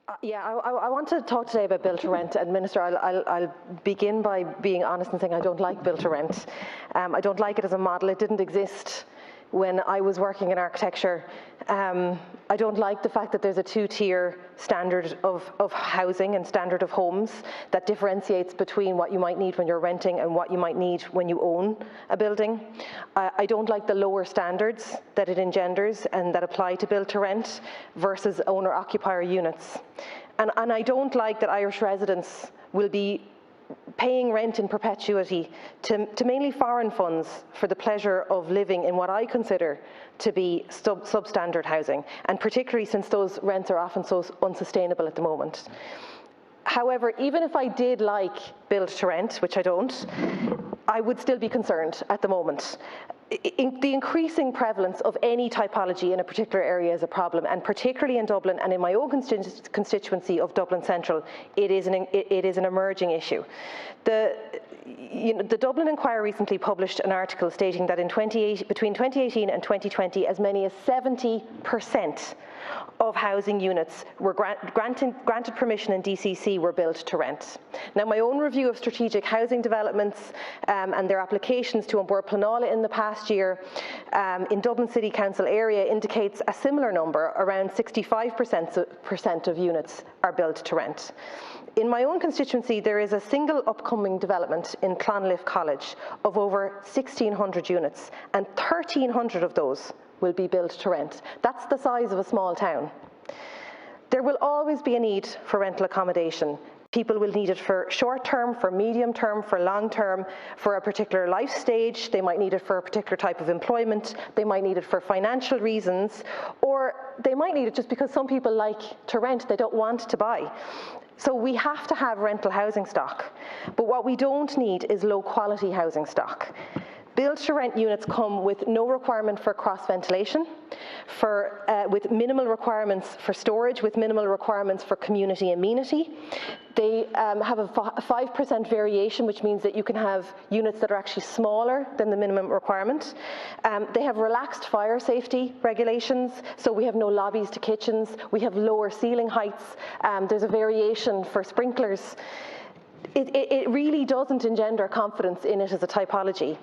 I want to talk today about Build-to-Rent, and Minister, I'll begin by being honest and saying I don't like Build-to-Rent. I don't like it as a model. It didn't exist when I was working in architecture. I don't like the fact that there's a two-tier standard of housing and standard of homes that differentiates between what you might need when you're renting and what you might need when you own a building. I don't like the lower standards that it engenders and that apply to build-to-rent versus owner-occupier units. And I don't like that Irish residents will be paying rent in perpetuity to mainly foreign funds for the pleasure of living in what I consider to be substandard housing, and particularly since those rents are often so unsustainable at the moment. However, even if I did like build-to-rent, which I don't, I would still be concerned at the moment. The increasing prevalence of any typology in a particular area is a problem, and particularly in Dublin and in my own constituency of Dublin Central, it is an emerging issue. The Dublin Inquirer recently published an article stating that between 2018 and 2020, as many as 70% of housing units were granted permission in DCC were built to rent. Now, my own review of strategic housing developments and their applications to Bord Pleanála in the past year in Dublin City Council area indicates a similar number, around 65% of units are built to rent. In my own constituency, there is a single upcoming development in Clonliffe College of over 1,600 units, and 1,300 of those will be built to rent. That's the size of a small town. There will always be a need for rental accommodation. People will need it for short term, for medium term, for long term, for a particular life stage. They might need it for a particular type of employment. They might need it for financial reasons, or they might need it just because some people like to rent, they don't want to buy. So we have to have rental housing stock. But what we don't need is low quality housing stock. Build-to-rent units come with no requirement for cross-ventilation, with minimal requirements for storage, with minimal requirements for community amenity. They have a 5% variation, which means that you can have units that are actually smaller than the minimum requirement. They have relaxed fire safety regulations, so we have no lobbies to kitchens. We have lower ceiling heights. There's a variation for sprinklers. It really doesn't engender confidence in it as a typology.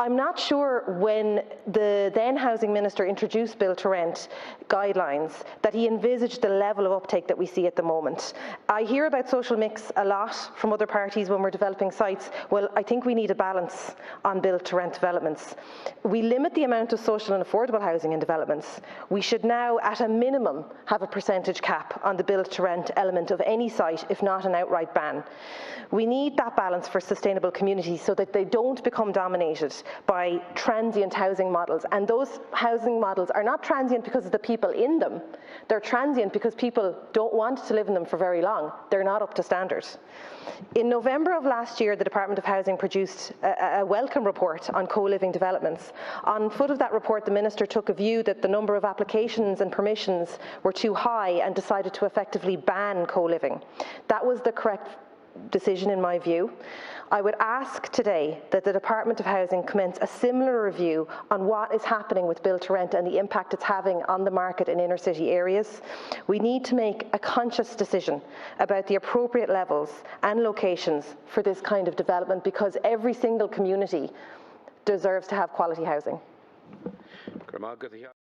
I'm not sure when the then Housing Minister introduced build-to-rent guidelines that he envisaged the level of uptake that we see at the moment. I hear about social mix a lot from other parties when we're developing sites. Well, I think we need a balance on build-to-rent developments. We limit the amount of social and affordable housing in developments. We should now, at a minimum, have a percentage cap on the build-to-rent element of any site, if not an outright ban. We need that balance for sustainable communities so that they don't become dominated by transient housing models. And those housing models are not transient because of the people in them. They're transient because people don't want to live in them for very long. They're not up to standard. In November of last year, the Department of Housing produced a welcome report on co-living developments. On foot of that report, the Minister took a view that the number of applications and permissions were too high and decided to effectively ban co-living. That was the correct decision in my view. I would ask today that the Department of Housing commence a similar review on what is happening with build-to-rent and the impact it's having on the market in inner city areas. We need to make a conscious decision about the appropriate levels and locations for this kind of development, because every single community deserves to have quality housing.